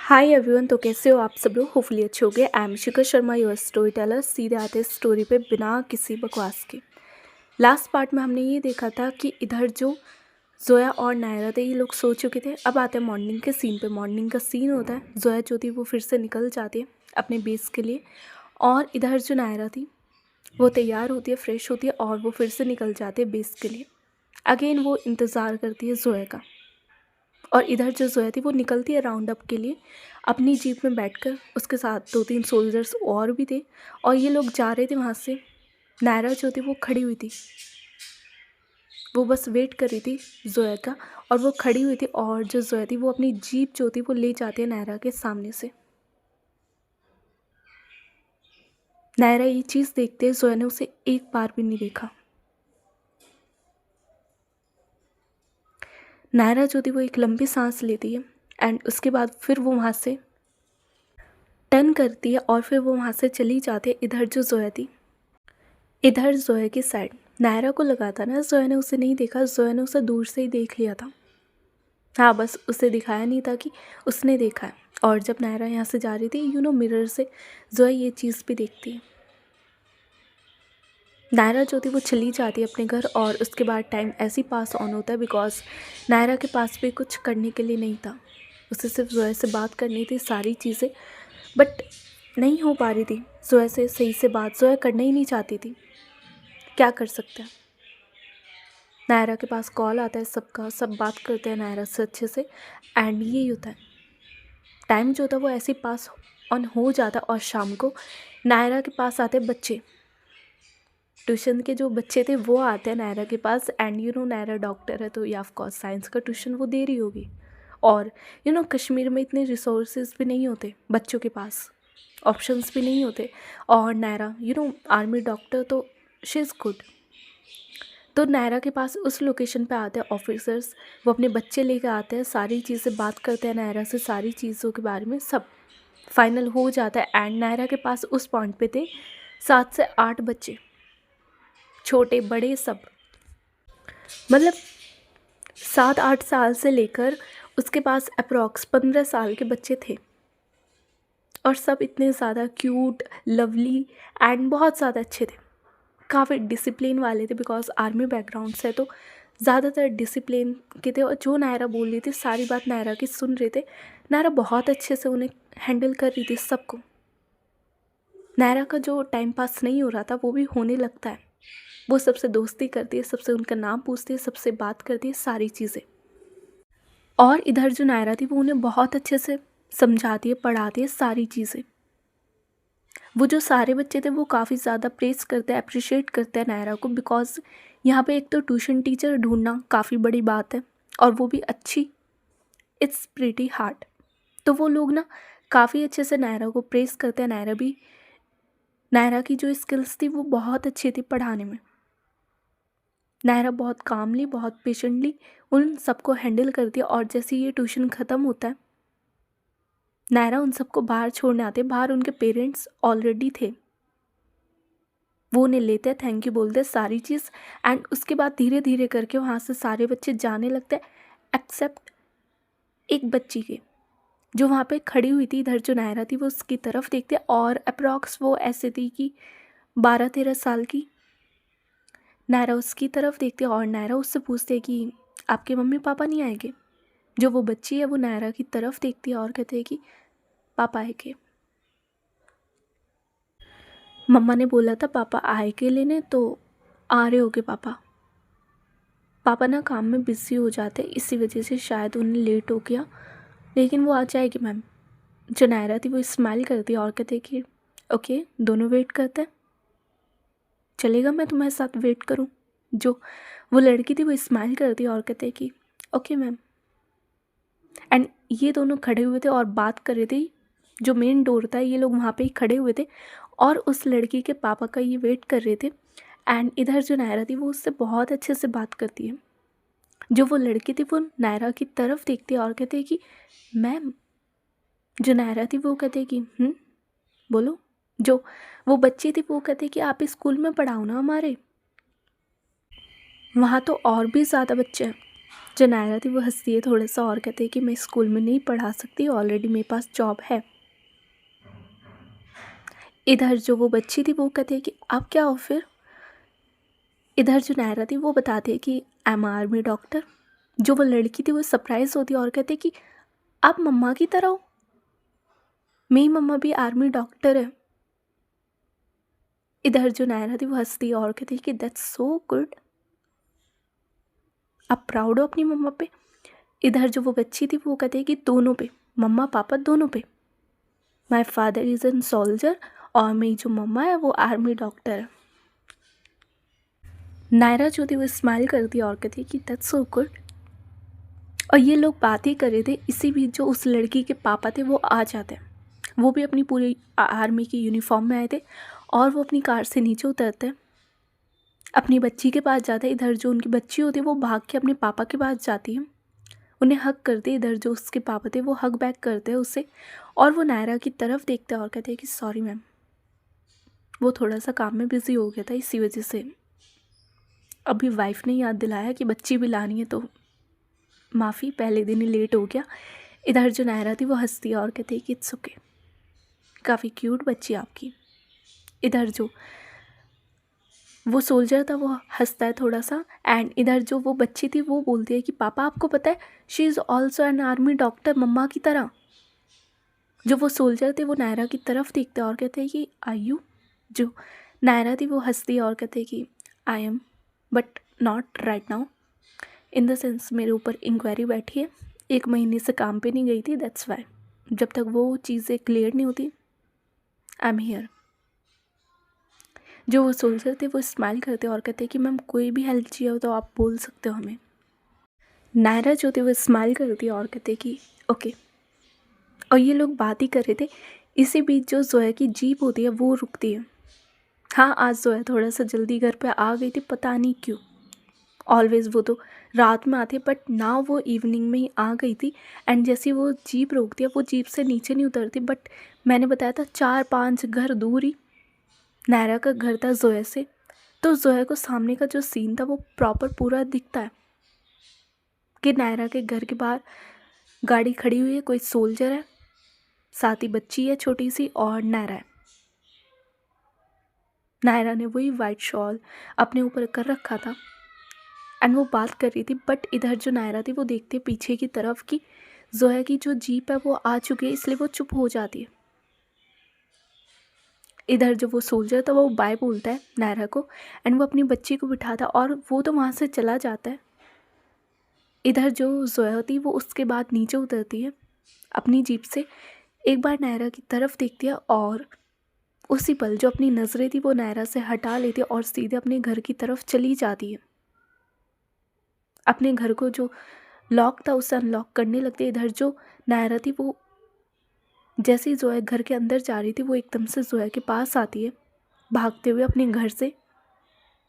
Hi everyone. तो कैसे हो आप सब लोग? होपफुली अच्छे होंगे। I am Shikha Sharma, your story teller. सीधे आते स्टोरी पे बिना किसी बकवास के। लास्ट पार्ट में हमने ये देखा था कि इधर जो जोया और नायरा थे ये लोग सो चुके थे। अब आते हैं मॉर्निंग के सीन पे। मॉर्निंग का सीन होता है, जोया जो थी वो फिर से निकल जाती है अपने बेस के लिए, और इधर जो नायरा थी वो तैयार होती है, फ्रेश होती है, और वो फिर से निकल जाती है बेस के लिए। अगेन वो इंतज़ार करती है जोया का। और इधर जो जोया थी वो निकलती है राउंड अप के लिए अपनी जीप में बैठकर। उसके साथ 2-3 सोल्जर्स और भी थे, और ये लोग जा रहे थे वहाँ से। नायरा जो थी वो खड़ी हुई थी, वो बस वेट कर रही थी जोया का, और वो खड़ी हुई थी। और जो जोया थी वो अपनी जीप जो थी वो ले जाती है नायरा के सामने से। नायरा ये चीज़ देखते हैं, जोया ने उसे एक बार भी नहीं देखा। नायरा जो थी वो एक लंबी सांस लेती है, एंड उसके बाद फिर वो वहाँ से टर्न करती है, और फिर वो वहाँ से चली जाती है। इधर जो जोया थी, इधर जोया की साइड नायरा को लगा था ना जोया ने उसे नहीं देखा, जोया ने उसे दूर से ही देख लिया था। हाँ, बस उसे दिखाया नहीं था कि उसने देखा है। और जब नायरा यहाँ से जा रही थी मिरर से, जोया ये चीज़ भी देखती है। नायरा जो थी वो चली जाती है अपने घर, और उसके बाद टाइम ऐसे ही पास ऑन होता है, बिकॉज नायरा के पास भी कुछ करने के लिए नहीं था। उसे सिर्फ जोया से बात करनी थी सारी चीज़ें, बट नहीं हो पा रही थी जोया से सही से बात। जोया करना ही नहीं चाहती थी। क्या कर सकते हैं। नायरा के पास कॉल आता है सबका, सब बात करते हैं नायरा से अच्छे से, एंड यही होता है। टाइम जो होता है वो ऐसे ही पास ऑन हो जाता है, और शाम को नायरा के पास आते हैं बच्चे। ट्यूशन के जो बच्चे थे वो आते हैं नायरा के पास, एंड नायरा डॉक्टर है, तो या ऑफ कोर्स साइंस का ट्यूशन वो दे रही होगी। और कश्मीर में इतने रिसोर्सेज भी नहीं होते बच्चों के पास, ऑप्शंस भी नहीं होते। और नायरा आर्मी डॉक्टर, तो शी इज़ गुड। तो नायरा के पास उस लोकेशन पे आते हैं ऑफिसर्स, वो अपने बच्चे लेकर आते हैं, सारी चीज़ें बात करते हैं नायरा से, सारी चीज़ों के बारे में सब फाइनल हो जाता है। एंड नायरा के पास उस पॉइंट पे थे 7 से 8 बच्चे, छोटे बड़े सब, मतलब 7-8 साल से लेकर उसके पास अप्रॉक्स 15 साल के बच्चे थे। और सब इतने ज़्यादा क्यूट, लवली, एंड बहुत ज़्यादा अच्छे थे। काफ़ी डिसिप्लिन वाले थे, बिकॉज आर्मी बैकग्राउंड से, तो ज़्यादातर डिसिप्लिन के थे। और जो नायरा बोल रही थी सारी बात नायरा की सुन रहे थे। नायरा बहुत अच्छे से उन्हें हैंडल कर रही थी सबको। नायरा का जो टाइम पास नहीं हो रहा था वो भी होने लगता है। वो सबसे दोस्ती करती है, सबसे उनका नाम पूछती है, सबसे बात करती है, सारी चीज़ें। और इधर जो नायरा थी वो उन्हें बहुत अच्छे से समझाती है, पढ़ाती है, सारी चीज़ें। वो जो सारे बच्चे थे वो काफ़ी ज़्यादा प्रेज़ करते हैं, अप्रिशिएट करते हैं नायरा को, बिकॉज यहाँ पे एक तो ट्यूशन टीचर ढूंढना काफ़ी बड़ी बात है, और वो भी अच्छी। It's pretty hard. तो वो लोग ना काफ़ी अच्छे से नायरा को प्रेज़ करते हैं। नायरा की जो स्किल्स थी वो बहुत अच्छी थी पढ़ाने में। नायरा बहुत कामली, बहुत पेशेंटली उन सबको हैंडल करती है। और जैसे ये ट्यूशन ख़त्म होता है, नायरा उन सबको बाहर छोड़ने आते हैं। बाहर उनके पेरेंट्स ऑलरेडी थे, वो उन्हें लेते हैं, थैंक यू बोलते हैं, सारी चीज़। एंड उसके बाद धीरे धीरे करके वहाँ से सारे बच्चे जाने लगते हैं, एक्सेप्ट एक बच्ची के, जो वहाँ पे खड़ी हुई थी। इधर जो नायरा थी वो उसकी तरफ देखते, और अप्रॉक्स वो ऐसे थी कि 12-13 साल की। नायरा उसकी तरफ देखती है, और नायरा उससे पूछते है कि आपके मम्मी पापा नहीं आएंगे। जो वो बच्ची है वो नायरा की तरफ देखती है और कहते हैं कि पापा आएंगे। मम्मा ने बोला था पापा आएंगे लेने, तो आ रहे होगे पापा। पापा ना काम में बिज़ी हो जाते, इसी वजह से शायद उन्हें लेट हो गया, लेकिन वो आ जाएगी मैम। जो नायरा थी वो स्माइल करती है और कहते कि ओके, दोनों वेट करते हैं, चलेगा मैं तुम्हारे साथ वेट करूं। जो वो लड़की थी वो स्माइल करती है और कहते कि ओके मैम। एंड ये दोनों खड़े हुए थे और बात कर रहे थे। जो मेन डोर था ये लोग वहाँ पे ही खड़े हुए थे, और उस लड़की के पापा का ये वेट कर रहे थे। एंड इधर जो नायरा थी वो उससे बहुत अच्छे से बात करती है। जो वो लड़की थी वो नायरा की तरफ देखती है और कहते हैं कि मैम। जो नायरा थी वो कहते हैं कि बोलो। जो वो बच्ची थी वो कहते हैं कि आप स्कूल में पढ़ाओ ना हमारे, वहाँ तो और भी ज़्यादा बच्चे हैं। जो नायरा थी वो हंसती है थोड़ा सा और कहती है कि मैं स्कूल में नहीं पढ़ा सकती, ऑलरेडी मेरे पास जॉब है। इधर जो वो बच्ची थी वो कहती है कि आप क्या हो फिर। इधर जो नायरा थी वो बताती है कि आई एम आर्मी डॉक्टर। जो वो लड़की थी वो सरप्राइज होती है और कहती है कि आप मम्मा की तरह हो, मेरी मम्मा भी आर्मी डॉक्टर है। इधर जो नायरा थी वो हंसती है और कहती है कि दैट्स सो गुड, आप प्राउड हो अपनी मम्मा पे। इधर जो वो बच्ची थी वो कहती है कि दोनों पे, मम्मा पापा दोनों पे। My father is an soldier और मेरी जो मम्मा है वो आर्मी डॉक्टर है। नायरा जो थी वो स्माइल करती है और कहती है कि दैट्स सो गुड। और ये लोग बात ही कर रहे थे, इसी बीच जो उस लड़की के पापा थे वो आ जाते हैं। वो भी अपनी पूरी आर्मी की यूनिफॉर्म में आए थे और वो अपनी कार से नीचे उतरते हैं, अपनी बच्ची के पास जाते हैं। इधर जो उनकी बच्ची होती है वो भाग के अपने पापा के पास जाती है, उन्हें हग करते। इधर जो उसके पापा थे वो हग बैक करते हैं उससे, और वो नायरा की तरफ देखते हैं और कहते हैं कि सॉरी मैम, वो थोड़ा सा काम में बिज़ी हो गया था, इसी वजह से अभी वाइफ ने याद दिलाया कि बच्ची भी लानी है तो माफ़ी, पहले दिन ही लेट हो गया। इधर जो नायरा थी वो हंसती है और कहती है कि इट्स ओके, काफ़ी क्यूट बच्ची आपकी। इधर जो वो सोल्जर था वो हंसता है थोड़ा सा, एंड इधर जो वो बच्ची थी वो बोलती है कि पापा आपको पता है she is also an army doctor, मम्मा की तरह। जो वो सोल्जर थे वो नायरा की तरफ देखते हैं और कहते हैं कि आई यू। जो नायरा थी वो हंसती है और कहते हैं कि I am, but not right now, in the sense मेरे ऊपर इंक्वायरी बैठी है, 1 महीने से काम पे नहीं गई थी, दैट्स वाई। जब तक वो चीज़ें क्लियर नहीं होती आई एम हियर। जो वो सोल्जर थे वो स्माइल करते और कहते कि मैम कोई भी हेल्प चाहिए हो तो आप बोल सकते हो हमें। नायरा जो थे वो स्माइल करती और कहते कि ओके। और ये लोग बात ही कर रहे थे, इसी बीच जो जोया की जीप होती है वो रुकती है। हाँ, आज जोया थोड़ा सा जल्दी घर पे आ गई थी, पता नहीं क्यों। ऑलवेज़ वो तो रात में आती है, बट ना वो इवनिंग में ही आ गई थी। एंड जैसे वो जीप रोकती है वो जीप से नीचे नहीं उतरती, बट मैंने बताया था 4-5 घर दूर ही नायरा का घर था जोया से। तो जोया को सामने का जो सीन था वो प्रॉपर पूरा दिखता है कि नायरा के घर के बाहर गाड़ी खड़ी हुई है, कोई सोल्जर है, साथ ही बच्ची है छोटी सी, और नायरा है। नायरा ने वही वाइट शॉल अपने ऊपर कर रखा था एंड वो बात कर रही थी, बट इधर जो नायरा थी वो देखते पीछे की तरफ कि जोया की जो जीप है वो आ चुकी है, इसलिए वो चुप हो जाती है। इधर जो वो सोल्जर था वो बाय बोलता है नायरा को एंड वो अपनी बच्ची को बिठाता और वो तो वहाँ से चला जाता है। इधर जो जोया होती वो उसके बाद नीचे उतरती है अपनी जीप से, एक बार नायरा की तरफ देखती है और उसी पल जो अपनी नज़रें थी वो नायरा से हटा लेती है और सीधे अपने घर की तरफ चली जाती है। अपने घर को जो लॉक था उसे अनलॉक करने लगती है। इधर जो नायरा थी वो जैसे ही जोया घर के अंदर जा रही थी वो एकदम से जोया के पास आती है भागते हुए अपने घर से।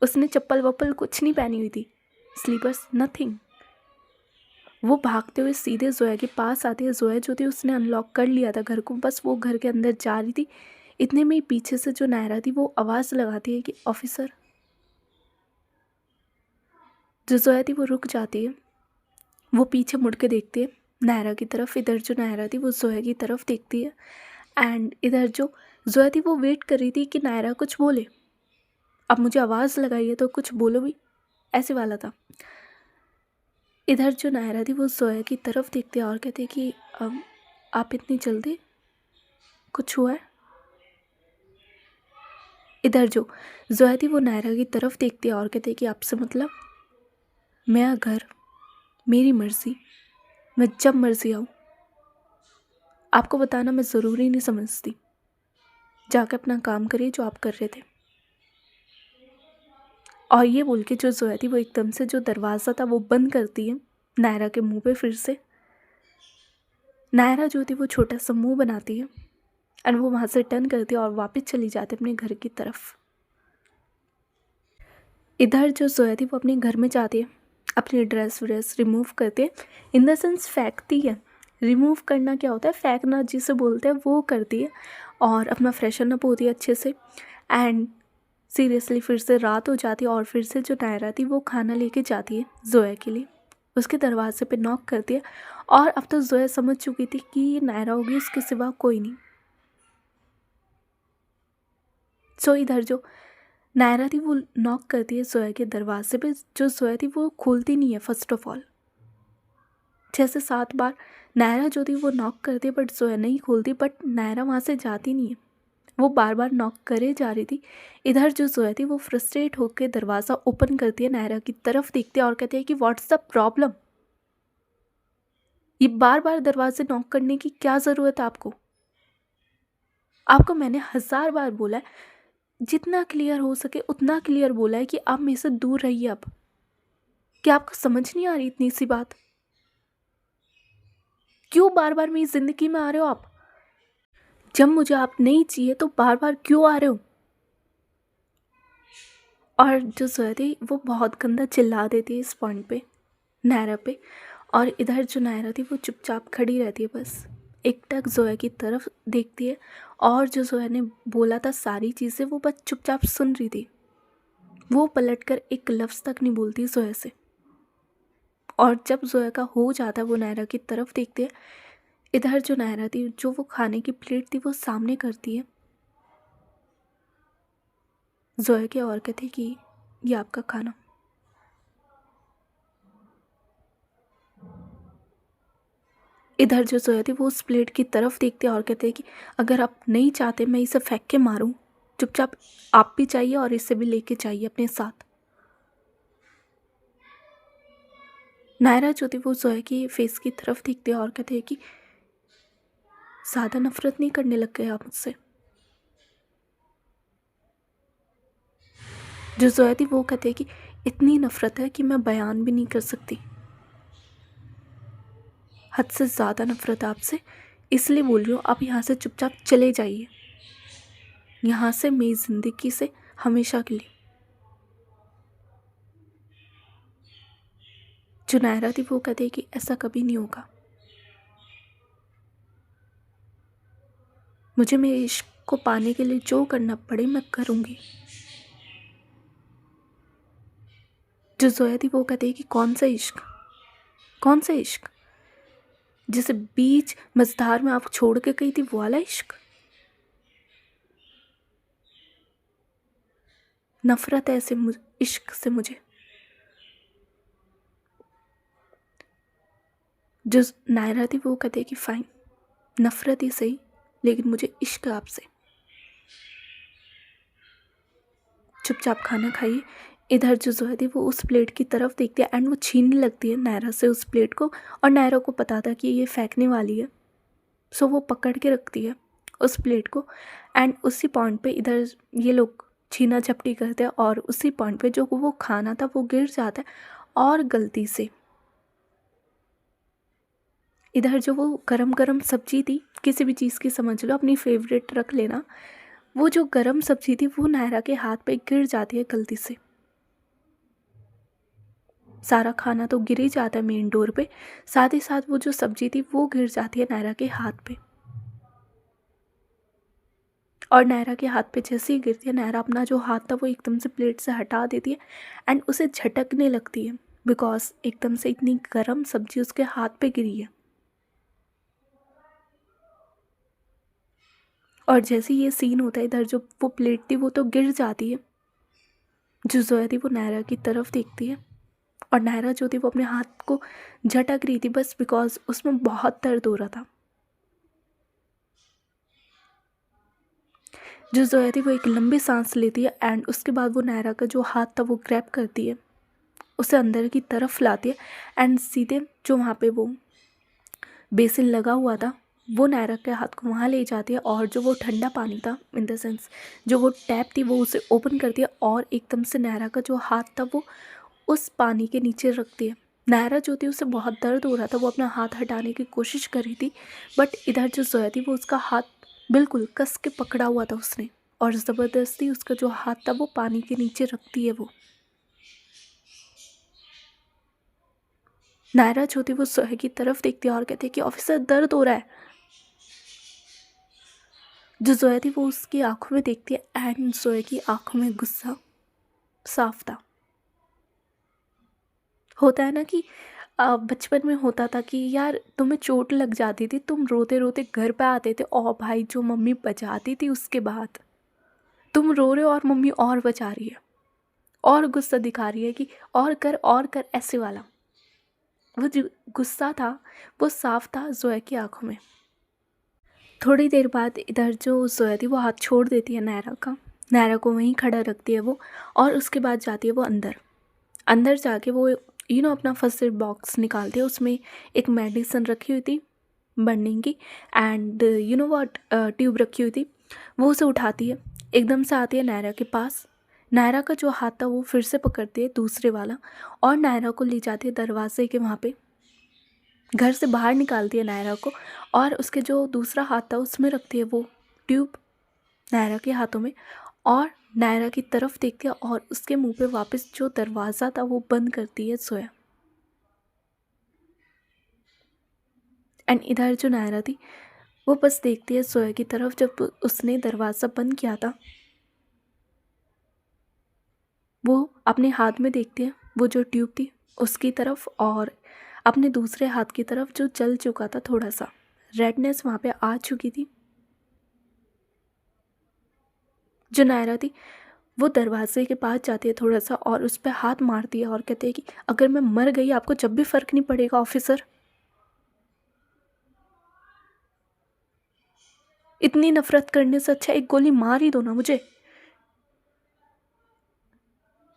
उसने चप्पल वप्पल कुछ नहीं पहनी हुई थी, स्लीपर्स नथिंग। वो भागते हुए सीधे जोया के पास आती है। जोया जो थी उसने अनलॉक कर लिया था घर को, बस वो घर के अंदर जा रही थी। इतने में ही पीछे से जो नायरा थी वो आवाज़ लगाती है कि ऑफिसर। जो जोया थी वो रुक जाती है, वो पीछे मुड़ के देखती है नायरा की तरफ। इधर जो नायरा थी वो जोया की तरफ देखती है एंड इधर जो जोया थी वो वेट कर रही थी कि नायरा कुछ बोले, अब मुझे आवाज़ लगाई है तो कुछ बोलो भी, ऐसे वाला था। इधर जो नायरा थी वो जोया की तरफ देखते और कहते कि आप इतनी जल्दी, कुछ हुआ है। इधर जो जोया थी वो नायरा की तरफ देखती और कहते कि आपसे मतलब, मेरा घर, मेरी मर्ज़ी, मैं जब मर्ज़ी आऊँ, आपको बताना मैं ज़रूरी नहीं समझती, जाकर अपना काम करिए जो आप कर रहे थे। और ये बोल के जो जोया थी वो एकदम से जो दरवाज़ा था वो बंद करती है नायरा के मुंह पे फिर से। नायरा जो थी वो छोटा सा मुंह बनाती है एंड वो वहाँ से टर्न करती है और वापस चली जाती है अपने घर की तरफ। इधर जो जोया थी वो अपने घर में जाती है, अपनी ड्रेस व्रेस रिमूव करती है, इन द सेंस फेंकती है। रिमूव करना क्या होता है, फेंकना जिसे बोलते हैं वो करती है और अपना फ्रेशन अप होती है अच्छे से। एंड सीरियसली फिर से रात हो जाती है और फिर से जो नायरा थी वो खाना लेके जाती है जोया के लिए। उसके दरवाजे पे नॉक कर दिया और अब तो जोया समझ चुकी थी कि ये नायरा होगी, उसके सिवा कोई नहीं। सो इधर जो नायरा थी वो नॉक करती है जोया के दरवाजे पे। जो जोया थी वो खोलती नहीं है। फर्स्ट ऑफ ऑल 6 से 7 बार नायरा जो थी वो नॉक करती है बट जोया नहीं खोलती। बट नायरा वहाँ से जाती नहीं है, वो बार बार नॉक करे जा रही थी। इधर जो जोया थी वो फ्रस्ट्रेट होकर दरवाज़ा ओपन करती है, नायरा की तरफ देखती है और कहती है कि व्हाट्स द प्रॉब्लम, ये बार बार दरवाजे नॉक करने की क्या ज़रूरत है आपको? आपको मैंने 1000 बार बोला है, जितना क्लियर हो सके उतना क्लियर बोला है कि आप मेरे से दूर रहिए। अब क्या आपको समझ नहीं आ रही इतनी सी बात? क्यों बार बार मेरी ज़िंदगी में आ रहे हो आप? जब मुझे आप नहीं चाहिए तो बार बार क्यों आ रहे हो? और जो जोया थी वो बहुत गंदा चिल्ला देती है इस पॉइंट पे नायरा पे। और इधर जो नायरा थी वो चुपचाप खड़ी रहती है, बस एकटक जोया की तरफ देखती है। और जो जोया ने बोला था सारी चीज़ें वो बस चुपचाप सुन रही थी। वो पलटकर एक लफ्ज़ तक नहीं बोलती जोया से। और जब जोया का हो जाता है वो नायरा की तरफ देखती है। इधर जो नायरा थी जो वो खाने की प्लेट थी वो सामने करती है जोया के और कहती कि ये आपका खाना। इधर जो जोया थी वो उस प्लेट की तरफ देखते और कहते हैं कि अगर आप नहीं चाहते मैं इसे फेंक के मारूं, चुपचाप आप भी चाहिए और इसे भी लेके चाहिए अपने साथ। नायरा जो थी वो जोया की फेस की तरफ देखते और कहते हैं कि ज़्यादा नफरत नहीं करने लग गए आप मुझसे? जो जोया थी वो कहते हैं कि इतनी नफरत है कि मैं बयान भी नहीं कर सकती। हद से ज़्यादा नफरत है आपसे, इसलिए बोल रही हूँ आप यहाँ से चुपचाप चले जाइए, यहाँ से मेरी ज़िंदगी से हमेशा के लिए। जो नायरा थी वो कहते कि ऐसा कभी नहीं होगा, मुझे मेरे इश्क को पाने के लिए जो करना पड़े मैं करूँगी। जो जोया थी वो कहते कि कौन सा इश्क, कौन सा इश्क? जिसे बीच मझधार में आप छोड़ के गई थी वो वाला इश्क? नफरत है ऐसे इश्क से मुझे। जो नायरा थी वो कहते कि फाइन, नफरत ही सही, लेकिन मुझे इश्क है आपसे। चुपचाप खाना खाइए। इधर जो जोया थी वो उस प्लेट की तरफ देखती है एंड वो छीनने लगती है नायरा से उस प्लेट को। और नायरा को पता था कि ये फेंकने वाली है, सो वो पकड़ के रखती है उस प्लेट को। एंड उसी पॉइंट पे इधर ये लोग छीना झपटी करते हैं और उसी पॉइंट पे जो वो खाना था वो गिर जाता है। और गलती से इधर जो वो गरम गरम सब्जी थी, किसी भी चीज़ की समझ लो, अपनी फेवरेट रख लेना, वो जो गरम सब्जी थी वो नायरा के हाथ पे गिर जाती है गलती से। सारा खाना तो गिर ही जाता है मेन डोर पे, साथ ही साथ वो जो सब्जी थी वो गिर जाती है नायरा के हाथ पे। और नायरा के हाथ पे जैसे ही गिरती है, नायरा अपना जो हाथ था वो एकदम से प्लेट से हटा देती है एंड उसे झटकने लगती है बिकॉज एकदम से इतनी गरम सब्जी उसके हाथ पे गिरी है। और जैसे ही ये सीन होता है, इधर जो वो प्लेट थी वो तो गिर जाती है। जो जोया थी वो नायरा की तरफ देखती है और नायरा जो थी वो अपने हाथ को झटक रही थी बस बिकॉज उसमें बहुत दर्द हो रहा था। जो जोया थी वो एक लंबी सांस लेती है एंड उसके बाद वो नायरा का जो हाथ था वो ग्रैब करती है, उसे अंदर की तरफ लाती है एंड सीधे जो वहाँ पे वो बेसिन लगा हुआ था वो नायरा के हाथ को वहाँ ले जाती है। और जो वो ठंडा पानी था, इन द सेंस जो वो टैप थी, वो उसे ओपन करती है और एकदम से नायरा का जो हाथ था वो उस पानी के नीचे रखती है। नायरा जो थी उसे बहुत दर्द हो रहा था, वो अपना हाथ हटाने की कोशिश कर रही थी बट इधर जो जोया थी वो उसका हाथ बिल्कुल कस के पकड़ा हुआ था उसने, और ज़बरदस्ती उसका जो हाथ था वो पानी के नीचे रखती है वो। नायरा जो थी वो जोया की तरफ देखती है और कहती है कि ऑफिसर दर्द हो रहा है। जो जोया थी वो उसकी आंखों में देखती है एंड जोया की आंखों में गुस्सा साफ था। होता है ना कि बचपन में होता था कि यार तुम्हें चोट लग जाती थी, तुम रोते रोते घर पे आते थे और भाई जो मम्मी बचाती थी उसके बाद तुम रो रहे हो और मम्मी और बचा रही है और गुस्सा दिखा रही है कि और कर ऐसे वाला। वो जो गुस्सा था वो साफ था जोया की आंखों में। थोड़ी देर बाद इधर जो जोया थी वो हाथ छोड़ देती है नायरा का, नायरा को वहीं खड़ा रखती है वो, और उसके बाद जाती है वो अंदर। अंदर जाके वो अपना फर्स्ट एड बॉक्स निकालती है, उसमें एक मेडिसिन रखी हुई थी बर्निंग की, एंड व्हाट ट्यूब रखी हुई थी। वो उसे उठाती है, एकदम से आती है नायरा के पास। नायरा का जो हाथ था वो फिर से पकड़ती है दूसरे वाला, और नायरा को ले जाती है दरवाजे के वहाँ पे, घर से बाहर निकालती है नायरा को, और उसके जो दूसरा हाथ था उसमें रखती है वो ट्यूब नायरा के हाथों में, और नायरा की तरफ देखती है और उसके मुंह पे वापस जो दरवाज़ा था वो बंद करती है जोया। एंड इधर जो नायरा थी वो बस देखती है जोया की तरफ। जब उसने दरवाज़ा बंद किया था वो अपने हाथ में देखती है वो जो ट्यूब थी उसकी तरफ, और अपने दूसरे हाथ की तरफ जो जल चुका था, थोड़ा सा रेडनेस वहाँ पे आ चुकी थी। जो नायरा थी वो दरवाजे के पास जाती है थोड़ा सा और उस पर हाथ मारती है और कहती है कि अगर मैं मर गई आपको जब भी फ़र्क नहीं पड़ेगा ऑफिसर। इतनी नफरत करने से अच्छा एक गोली मार ही दो ना मुझे,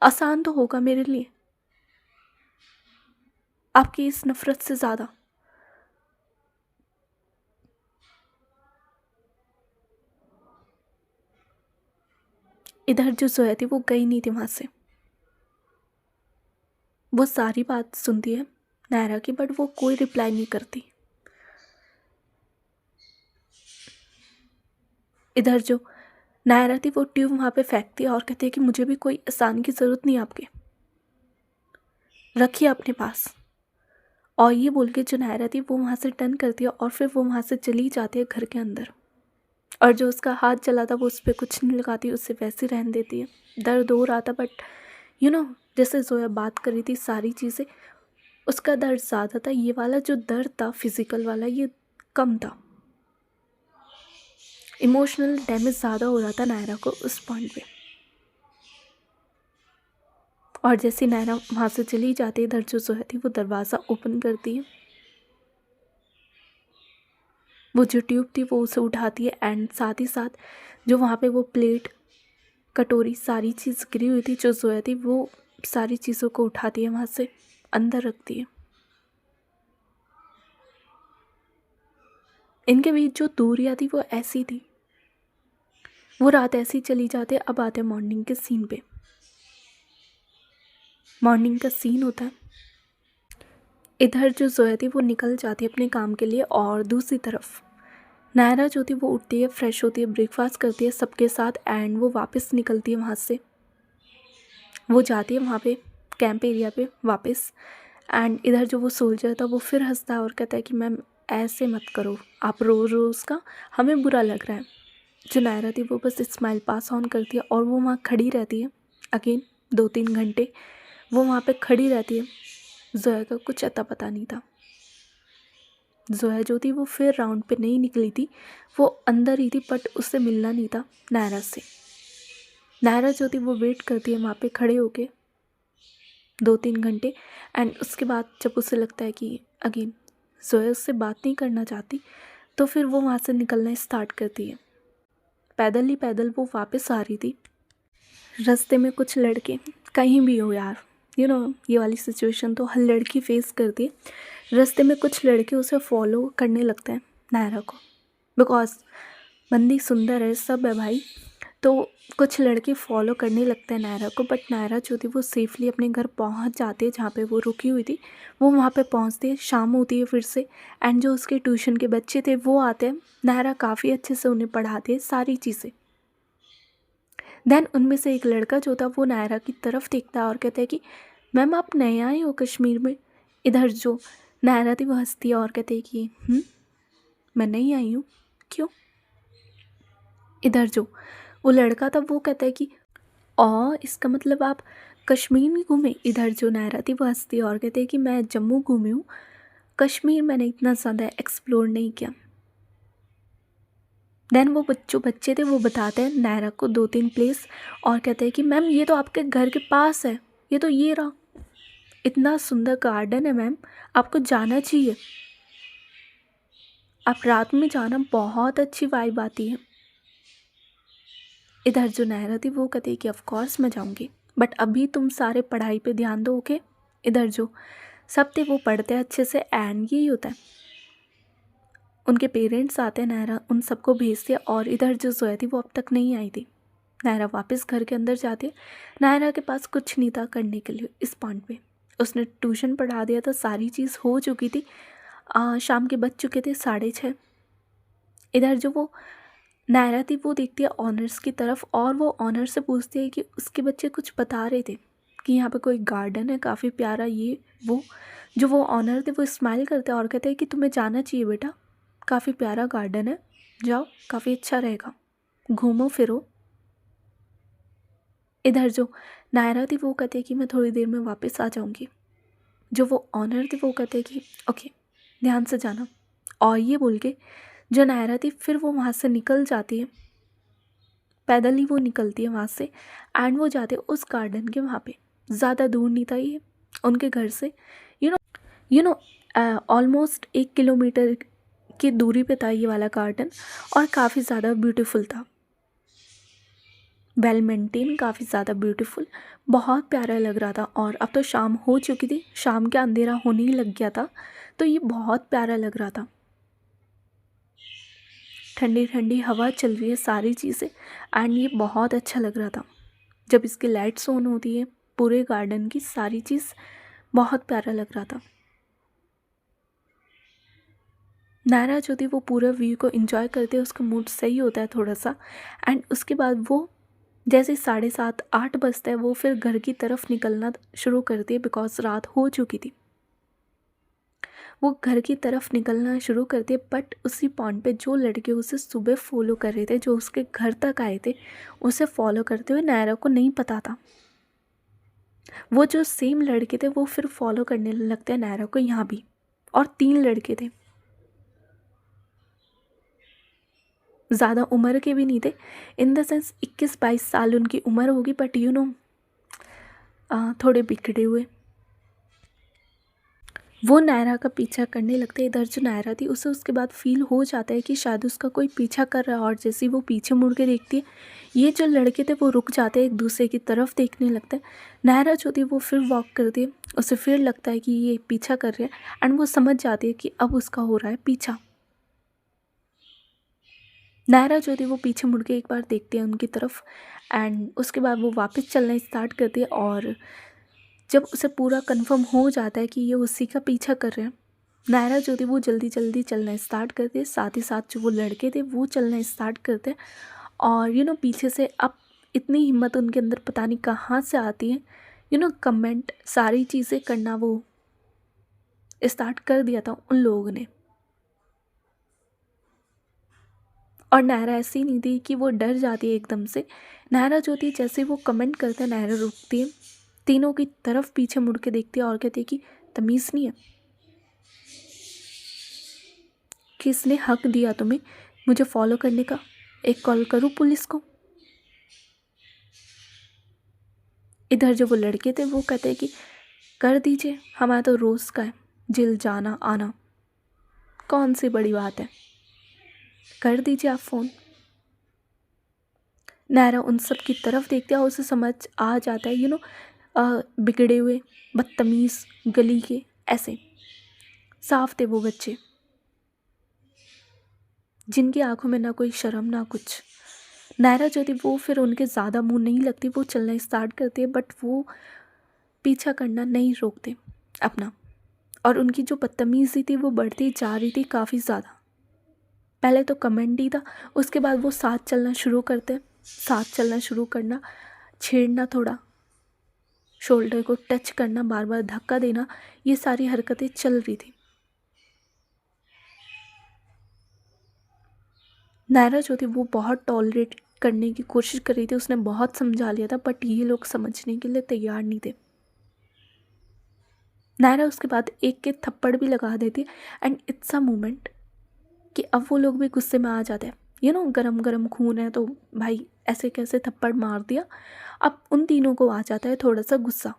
आसान तो होगा मेरे लिए आपकी इस नफरत से ज़्यादा। इधर जो जोया थी वो गई नहीं थी वहाँ से। वो सारी बात सुनती है नायरा की, बट वो कोई रिप्लाई नहीं करती। इधर जो नायरा थी वो ट्यूब वहाँ पे फेंकती है और कहती है कि मुझे भी कोई एहसान की ज़रूरत नहीं आपके, रखिए अपने पास। और ये बोल के जो नायरा थी वो वहाँ से टर्न करती है और फिर वो वहाँ से चली जाती है घर के अंदर। और जो उसका हाथ जला था वो उस पर कुछ नहीं लगाती, उससे वैसे ही रहने देती है। दर्द हो रहा था बट जैसे जोया बात कर रही थी सारी चीज़ें, उसका दर्द ज़्यादा था। ये वाला जो दर्द था फिज़िकल वाला ये कम था। इमोशनल डैमेज ज़्यादा हो रहा था नायरा को उस पॉइंट पे। और जैसे नायरा वहाँ से चली जाती है, इधर जो जोया थी वो दरवाज़ा ओपन करती है, वो जो ट्यूब थी वो उसे उठाती है, एंड साथ ही साथ जो वहाँ पे वो प्लेट कटोरी सारी चीज़ गिरी हुई थी जो जोया थी वो सारी चीज़ों को उठाती है वहाँ से अंदर रखती है। इनके बीच जो दूरियाँ थी वो ऐसी थी। वो रात ऐसी चली जाती है। अब आते हैं मॉर्निंग के सीन पे। मॉर्निंग का सीन होता है, इधर जो जोया थी वो निकल जाती है अपने काम के लिए, और दूसरी तरफ नायरा जो थी वो उठती है, फ्रेश होती है, ब्रेकफास्ट करती है सबके साथ, एंड वो वापस निकलती है वहाँ से। वो जाती है वहाँ पे कैंप एरिया पे वापस, एंड इधर जो वो सोल्जर था वो फिर हंसता है और कहता है कि मैम ऐसे मत करो, आप रोज़ रोज़ का हमें बुरा लग रहा है। जो नायरा थी वो बस स्माइल पास ऑन करती है और वो वहाँ खड़ी रहती है अगेन 2-3 घंटे। वो वहाँ पे खड़ी रहती है। जोया का कुछ अता पता नहीं था। जोया जो थी वो फिर राउंड पे नहीं निकली थी, वो अंदर ही थी, बट उससे मिलना नहीं था नायरा से। नायरा जो थी वो वेट करती है वहाँ पे खड़े होके 2-3 घंटे, एंड उसके बाद जब उसे लगता है कि अगेन जोया उससे बात नहीं करना चाहती, तो फिर वो वहाँ से निकलना स्टार्ट करती है। पैदल ही पैदल वो वापस आ रही थी। रास्ते में कुछ लड़के, कहीं भी हो यार, ये वाली सिचुएशन तो हर लड़की फेस करती है। रास्ते में कुछ लड़के उसे फॉलो करने लगते हैं नायरा को, बिकॉज बंदी सुंदर है, सब है भाई। तो कुछ लड़के फॉलो करने लगते हैं नायरा को, बट नायरा जो थी वो सेफली अपने घर पहुंच जाती है जहाँ पे वो रुकी हुई थी। वो वहाँ पे पहुँचती है, शाम होती है फिर से, एंड जो उसके ट्यूशन के बच्चे थे वो आते हैं। नायरा काफ़ी अच्छे से उन्हें पढ़ाती है सारी चीज़ें। देन उनमें से एक लड़का जो था वो नायरा की तरफ देखता है और कहता है कि मैम आप नए आए हो कश्मीर में। इधर जो नायरा थी वो हंसती है और कहती है कि मैं नहीं आई हूँ, क्यों। इधर जो वो लड़का था वो कहता है कि इसका मतलब आप कश्मीर नहीं घूमे? इधर जो नायरा थी वो हँसती है और कहती है कि मैं जम्मू घूमी हूँ, कश्मीर मैंने इतना ज़्यादा एक्सप्लोर नहीं किया। देन वो जो बच्चे थे वो बताते हैं नायरा को 2-3 प्लेस और कहते हैं कि मैम ये तो आपके घर के पास है, ये तो ये रहा, इतना सुंदर गार्डन है मैम, आपको जाना चाहिए, आप रात में जाना, बहुत अच्छी वाइब आती है। इधर जो नायरा थी वो कहती है कि ऑफ कोर्स मैं जाऊंगी, बट अभी तुम सारे पढ़ाई पे ध्यान दो, ओके। इधर जो सब थे वो पढ़ते हैं अच्छे से, एंड यही होता है उनके पेरेंट्स आते हैं, नायरा उन सबको भेजती है। और इधर जो जोया थी वो अब तक नहीं आई थी। नायरा वापस घर के अंदर जाती है। नायरा के पास कुछ नहीं था करने के लिए इस पॉइंट पे, उसने ट्यूशन पढ़ा दिया था, सारी चीज़ हो चुकी थी। शाम के बज चुके थे 6:30। इधर जो वो नायरा थी वो देखती है ऑनर्स की तरफ, और वो ऑनर से पूछती है कि उसके बच्चे कुछ बता रहे थे कि यहाँ पे कोई गार्डन है काफ़ी प्यारा, ये वो। जो वो ऑनर थे वो स्माइल करते हैं और कहते हैं कि तुम्हें जाना चाहिए बेटा, काफ़ी प्यारा गार्डन है, जाओ, काफ़ी अच्छा रहेगा, घूमो फिरो। इधर जो नायरा थी वो कहती है कि मैं थोड़ी देर में वापस आ जाऊंगी। जो वो ऑनर थे वो कहते हैं कि ओके, ध्यान से जाना। और ये बोल के जो नायरा थी फिर वो वहाँ से निकल जाती है, पैदल ही वो निकलती है वहाँ से, एंड वो जाते उस गार्डन के वहाँ पे। ज़्यादा दूर नहीं था ये उनके घर से, यू नो ऑलमोस्ट 1 किलोमीटर की दूरी पे था ये वाला गार्डन, और काफ़ी ज़्यादा ब्यूटीफुल था, वेल मेंटेन, काफ़ी ज़्यादा ब्यूटीफुल, बहुत प्यारा लग रहा था। और अब तो शाम हो चुकी थी, शाम का अंधेरा होने ही लग गया था, तो ये बहुत प्यारा लग रहा था। ठंडी ठंडी हवा चल रही है, सारी चीज़ें, एंड ये बहुत अच्छा लग रहा था। जब इसकी लाइट्स ऑन होती है पूरे गार्डन की, सारी चीज़ बहुत प्यारा लग रहा था। नायरा जो थी वो पूरा व्यू को एंजॉय करते हैं, उसका मूड सही होता है थोड़ा सा, एंड उसके बाद वो जैसे 7:30-8 बजता है वो फिर घर की तरफ निकलना शुरू करती है, बिकॉज रात हो चुकी थी। वो घर की तरफ निकलना शुरू करती है, बट उसी पॉइंट पे जो लड़के उसे सुबह फॉलो कर रहे थे, जो उसके घर तक आए थे, उसे फॉलो करते हुए नायरा को नहीं पता था। वो जो सेम लड़के थे वो फिर फॉलो करने लगते हैं नायरा को यहाँ भी, और 3 लड़के थे, ज़्यादा उम्र के भी नहीं थे, इन द सेंस 21-22 साल उनकी उम्र होगी, बट थोड़े बिगड़े हुए। वो नायरा का पीछा करने लगते हैं। इधर जो नायरा थी उसे उसके बाद फील हो जाता है कि शायद उसका कोई पीछा कर रहा है, और जैसे वो पीछे मुड़ के देखती है, ये जो लड़के थे वो रुक जाते हैं, एक दूसरे की तरफ देखने लगते हैं। नायरा जो थी वो फिर वॉक करती है, उसे फिर लगता है कि ये पीछा कर रहे हैं, एंड वो समझ जाती है कि अब उसका हो रहा है पीछा। नायरा जो थी वो पीछे मुड़ के एक बार देखती है उनकी तरफ, एंड उसके बाद वो वापस चलना स्टार्ट करती है। और जब उसे पूरा कंफर्म हो जाता है कि ये उसी का पीछा कर रहे हैं, नायरा जो थी वो जल्दी जल्दी चलना स्टार्ट करती है, साथ ही साथ जो वो लड़के थे वो चलना स्टार्ट करते हैं। और पीछे से अब इतनी हिम्मत उनके अंदर पता नहीं कहाँ से आती है, कमेंट सारी चीज़ें करना वो स्टार्ट कर दिया था उन लोगों ने। और नायरा ऐसी नहीं थी कि वो डर जाती है एकदम से। नायरा जो थी जैसे वो कमेंट करते हैं नायरा रुकती है, तीनों की तरफ पीछे मुड़ के देखती है और कहती है कि तमीज़ नहीं है, किसने हक दिया तुम्हें मुझे फॉलो करने का, एक कॉल करूँ पुलिस को। इधर जो वो लड़के थे वो कहते हैं कि कर दीजिए, हमारा तो रोज़ का है जेल जाना आना, कौन सी बड़ी बात है, कर दीजिए आप फ़ोन। नायरा उन सब की तरफ देखती है और उसे समझ आ जाता है, बिगड़े हुए बदतमीज़ गली के ऐसे साफ थे वो बच्चे, जिनकी आंखों में ना कोई शर्म ना कुछ। नायरा जो थी वो फिर उनके ज़्यादा मुंह नहीं लगती, वो चलना स्टार्ट करती है, बट वो पीछा करना नहीं रोकते अपना। और उनकी जो बदतमीज़ी थी वो बढ़ती जा रही थी काफ़ी ज़्यादा। पहले तो कमेंट ही था, उसके बाद वो साथ चलना शुरू करते, साथ चलना शुरू करना, छेड़ना, थोड़ा शोल्डर को टच करना, बार बार धक्का देना, ये सारी हरकतें चल रही थी। नायरा जो थी वो बहुत टॉलरेट करने की कोशिश कर रही थी, उसने बहुत समझा लिया था, बट ये लोग समझने के लिए तैयार नहीं थे। नायरा उसके बाद एक के थप्पड़ भी लगा देती एंड इट्स अ मोमेंट कि अब वो लोग भी गुस्से में आ जाते हैं। गरम गरम खून है तो भाई ऐसे कैसे थप्पड़ मार दिया। अब उन तीनों को आ जाता है थोड़ा सा गुस्सा।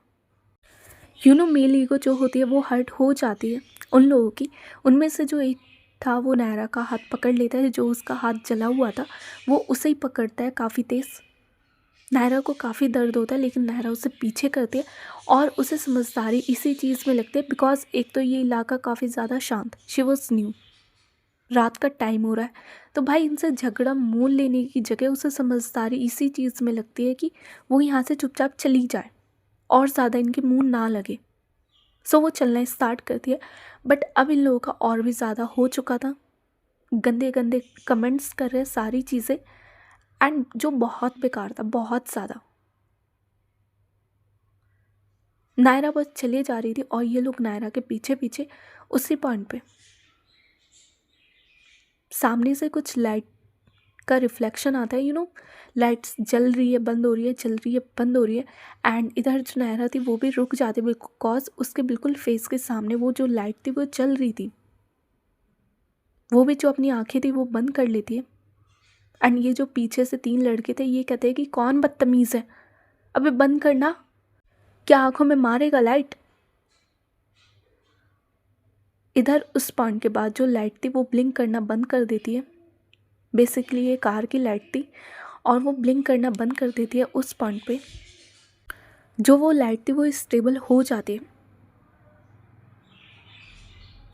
मेल ईगो जो होती है वो हर्ट हो जाती है उन लोगों की। उनमें से जो एक था वो नायरा का हाथ पकड़ लेता है, जो उसका हाथ जला हुआ था वो उसे ही पकड़ता है काफ़ी तेज़। नायरा को काफ़ी दर्द होता है लेकिन नायरा उसे पीछे करती है और उसे समझदारी इसी चीज़ में लगती है बिकॉज एक तो ये इलाका काफ़ी ज़्यादा शांत, शी वॉज न्यू, रात का टाइम हो रहा है, तो भाई इनसे झगड़ा मोल लेने की जगह उसे समझदारी इसी चीज़ में लगती है कि वो यहाँ से चुपचाप चली जाए और ज़्यादा इनके मुंह ना लगे। सो वो चलना स्टार्ट करती है। बट अब इन लोगों का और भी ज़्यादा हो चुका था, गंदे गंदे कमेंट्स कर रहे सारी चीज़ें, एंड जो बहुत बेकार था, बहुत ज़्यादा। नायरा बस चली जा रही थी और ये लोग नायरा के पीछे पीछे उसी पॉइंट पे सामने से कुछ लाइट का रिफ्लेक्शन आता है। लाइट्स जल रही है, बंद हो रही है, जल रही है, बंद हो रही है, एंड इधर जो नायरा थी वो भी रुक जाती बिकॉज उसके बिल्कुल फेस के सामने वो जो लाइट थी वो चल रही थी। वो भी जो अपनी आंखें थी वो बंद कर लेती है। एंड ये जो पीछे से 3 लड़के थे ये कहते हैं कि कौन बदतमीज़ है, अबे बंद करना, क्या आंखों में मारेगा लाइट। इधर उस पॉइंट के बाद जो लाइट थी वो ब्लिंक करना बंद कर देती है। बेसिकली ये कार की लाइट थी और वो ब्लिंक करना बंद कर देती है। उस पॉइंट पे जो वो लाइट थी वो स्टेबल हो जाती है।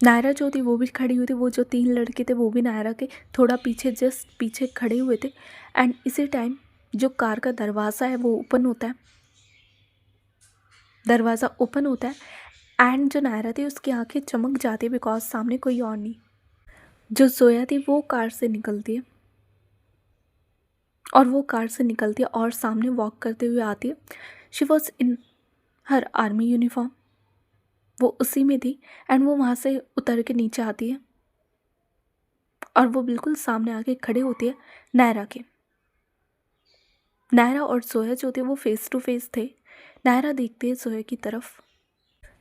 नायरा जो थी वो भी खड़ी हुई थी, वो जो 3 लड़के थे वो भी नायरा के थोड़ा पीछे, जस्ट पीछे खड़े हुए थे। एंड इसी टाइम जो कार का दरवाज़ा है वो ओपन होता है, दरवाज़ा ओपन होता है एंड जो नायरा थी उसकी आंखें चमक जाती है बिकॉज सामने कोई और नहीं। जो जोया थी वो कार से निकलती है और वो कार से निकलती है और सामने वॉक करते हुए आती है। She was in her army uniform, वो उसी में थी एंड वो वहाँ से उतर के नीचे आती है और वो बिल्कुल सामने आके खड़े होती है नायरा के। नायरा और जोया जो थे वो फेस टू फेस थे। नायरा देखती है जोया की तरफ,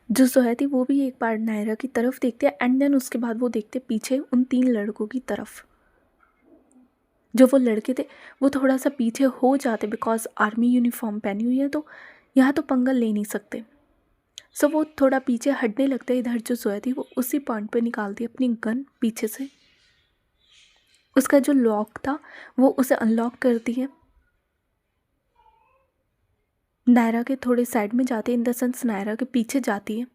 जो जोया थी वो भी एक बार नायरा की तरफ देखती है एंड देन उसके बाद वो देखते पीछे उन 3 लड़कों की तरफ। जो वो लड़के थे वो थोड़ा सा पीछे हो जाते बिकॉज आर्मी यूनिफॉर्म पहनी हुई है तो यहाँ तो पंगा ले नहीं सकते। सो वो थोड़ा पीछे हटने लगते हैं। इधर जो जोया थी वो उसी पॉइंट पे निकालती है अपनी गन पीछे से, उसका जो लॉक था वो उसे अनलॉक करती है। नायरा के थोड़े साइड में जाती है, इन द सेंस नायरा के पीछे जाती है।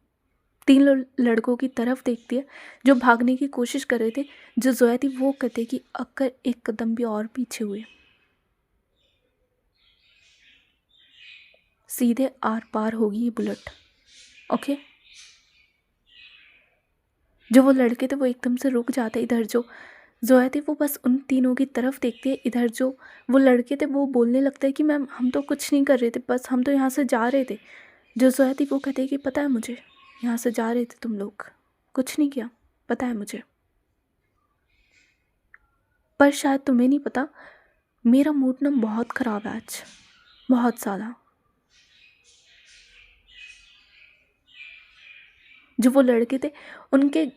3 लड़कों की तरफ देखती है जो भागने की कोशिश कर रहे थे। जो जोया थी वो कहते कि अगर एक कदम भी और पीछे हुए सीधे आर पार होगी ये बुलेट। ओके, जो वो लड़के थे वो एकदम से रुक जाते। इधर जो जोया थी वो बस उन तीनों की तरफ देखती है। इधर जो वो लड़के थे वो बोलने लगते हैं कि मैम हम तो कुछ नहीं कर रहे थे, बस हम तो यहाँ से जा रहे थे। जो जोया थी वो कहते कि पता है मुझे, यहाँ से जा रहे थे तुम लोग, कुछ नहीं किया, पता है मुझे, पर शायद तुम्हें नहीं पता मेरा मूड ना बहुत ख़राब है आज, बहुत ज़्यादा। जो वो लड़के थे उनके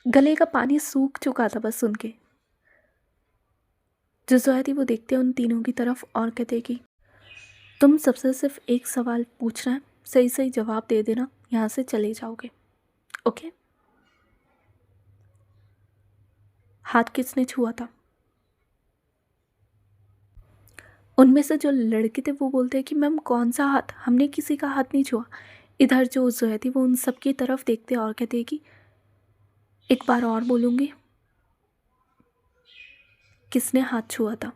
गले का पानी सूख चुका था बस उनके। जो जोया थी वो देखते हैं उन तीनों की तरफ और कहते कि तुम सबसे सिर्फ एक सवाल पूछना है, सही सही जवाब दे देना, यहाँ से चले जाओगे। ओके, हाथ किसने छुआ था? उनमें से जो लड़के थे वो बोलते हैं कि मैम कौन सा हाथ, हमने किसी का हाथ नहीं छुआ। इधर जो जोया थी वो उन सब की तरफ देखते और कहते हैं कि एक बार और बोलूँगी, किसने हाथ छुआ था?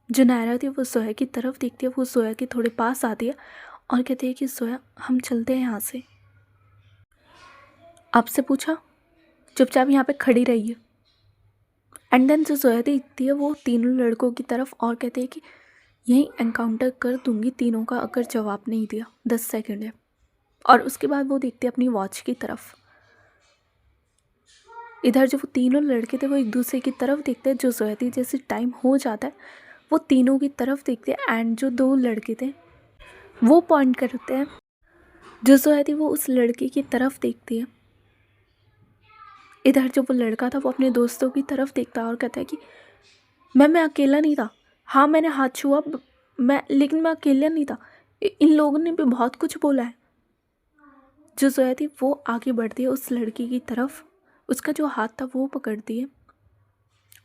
जो नायरा थी वो जोया की तरफ देखती है, वो जोया के थोड़े पास आती है और कहती है कि जोया हम चलते हैं यहाँ से। आपसे पूछा, चुपचाप यहाँ पे खड़ी रहिए। एंड देन जो जोया देखती है वो तीनों लड़कों की तरफ और कहते हैं कि यहीं एनकाउंटर कर दूंगी तीनों का अगर जवाब नहीं दिया, 10 सेकंड है। और उसके बाद वो देखते हैं अपनी वॉच की तरफ। इधर जो वो तीनों लड़के थे वो एक दूसरे की तरफ देखते हैं। जो जोया थी जैसे टाइम हो जाता है वो तीनों की तरफ देखते हैं एंड जो दो लड़के थे वो पॉइंट करते हैं। जो जोया थी वो उस लड़के की तरफ देखती है। इधर जो वो लड़का था वो अपने दोस्तों की तरफ देखता है और कहता है कि मैं अकेला नहीं था। हाँ मैंने हाथ छुआ लेकिन मैं अकेला नहीं था। इन लोगों ने भी बहुत कुछ बोला है। जो जोया थी वो आगे बढ़ती है उस लड़की की तरफ, उसका जो हाथ था वो पकड़ती है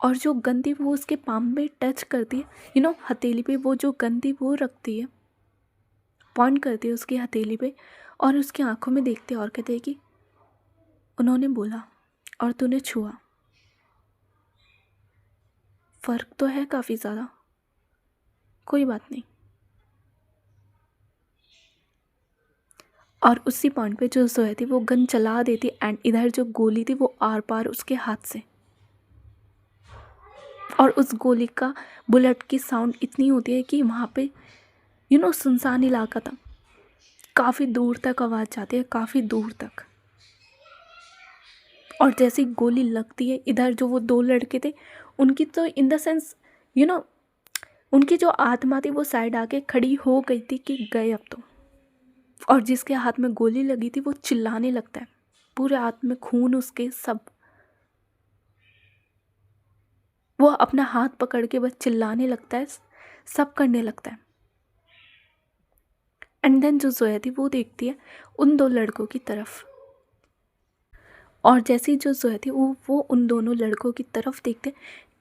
और जो गन थी वो उसके पाम पे टच करती है। हथेली पे वो जो गन थी वो रखती है, पॉइंट करती है उसकी हथेली पे और उसकी आंखों में देखते हैं और कहते हैं कि उन्होंने बोला और तूने छुआ, फ़र्क तो है काफ़ी ज़्यादा, कोई बात नहीं। और उसी पॉइंट पे जो जोया थी वो गन चला देती एंड इधर जो गोली थी वो आर पार उसके हाथ से, और उस गोली का बुलेट की साउंड इतनी होती है कि वहाँ पे सुनसान इलाका था, काफ़ी दूर तक आवाज़ जाती है, काफ़ी दूर तक। और जैसी गोली लगती है इधर जो वो दो लड़के थे उनकी तो इन द सेंस उनकी जो आत्मा थी वो साइड आके खड़ी हो गई थी कि गए अब तो। और जिसके हाथ में गोली लगी थी वो चिल्लाने लगता है, पूरे हाथ में खून उसके, सब वो अपना हाथ पकड़ के बस चिल्लाने लगता है, सब करने लगता है। एंड देन जो जोया थी वो देखती है उन दो लड़कों की तरफ, और जैसे ही जो जोया थी वो उन दोनों लड़कों की तरफ देखते,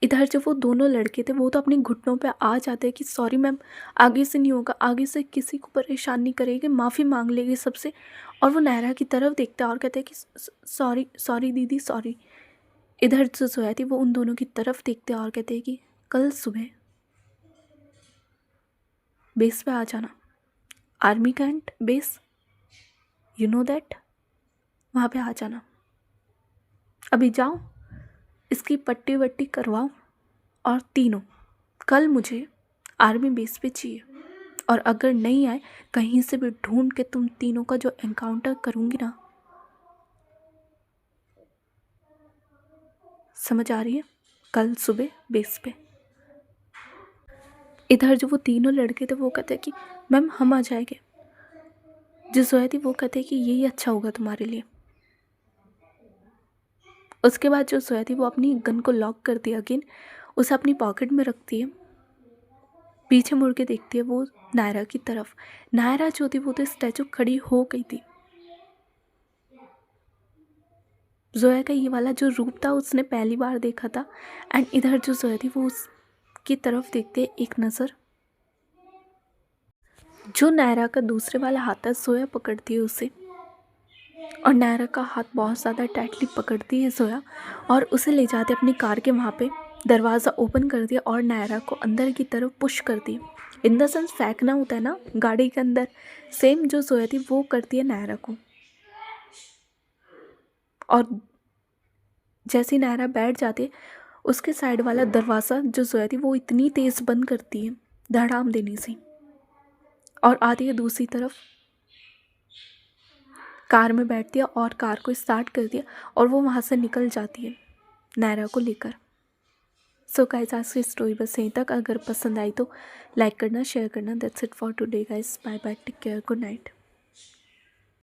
इधर जो वो दोनों लड़के थे वो तो अपने घुटनों पे आ जाते हैं कि सॉरी मैम, आगे से नहीं होगा, आगे से किसी को परेशान नहीं करेगी, माफ़ी मांग लेगी सबसे। और वो नायरा की तरफ देखता है और कहते हैं कि सॉरी सॉरी दीदी सॉरी। इधर जो जोया थी वो उन दोनों की तरफ देखते हैं और कहते हैं कि कल सुबह बेस पे आ जाना, army cantt base, you know that, वहाँ पे आ जाना। अभी जाओ, इसकी पट्टी वट्टी करवाओ, और तीनों कल मुझे आर्मी बेस पे चाहिए। और अगर नहीं आए, कहीं से भी ढूंढ के तुम तीनों का जो एनकाउंटर करूँगी ना, समझ आ रही है, कल सुबह बेस पे। इधर जो वो तीनों लड़के थे वो कहते हैं कि मैम हम आ जाएंगे। जो जोया थी वो कहते हैं कि यही अच्छा होगा तुम्हारे लिए। उसके बाद जो जोया थी वो अपनी गन को लॉक करती है अगेन, उसे अपनी पॉकेट में रखती है, पीछे मुड़ के देखती है वो नायरा की तरफ। नायरा जो थी वो तो स्टैचू खड़ी हो गई थी। जोया का ये वाला जो रूप था उसने पहली बार देखा था। एंड इधर जो जोया थी वो उसकी तरफ देखते एक नज़र, जो नायरा का दूसरे वाला हाथ था जोया पकड़ती है उसे, और नायरा का हाथ बहुत ज़्यादा टाइटली पकड़ती है जोया और उसे ले जाते अपनी कार के वहाँ पे, दरवाज़ा ओपन कर दिया और नायरा को अंदर की तरफ पुश कर दी, इन द सेंस फेंकना होता है ना गाड़ी के अंदर, सेम जो जोया थी वो करती है नायरा को। और जैसे नायरा बैठ जाती है उसके साइड वाला दरवाज़ा जो जोया थी वो इतनी तेज़ बंद करती है धड़ाम देने से, और आती है दूसरी तरफ, कार में बैठती है और कार को स्टार्ट कर दिया और वो वहाँ से निकल जाती है नायरा को लेकर। सो गाइस आज की स्टोरी बस यहीं तक। अगर पसंद आई तो लाइक करना, शेयर करना। That's it for today guys, bye bye, take care, good night.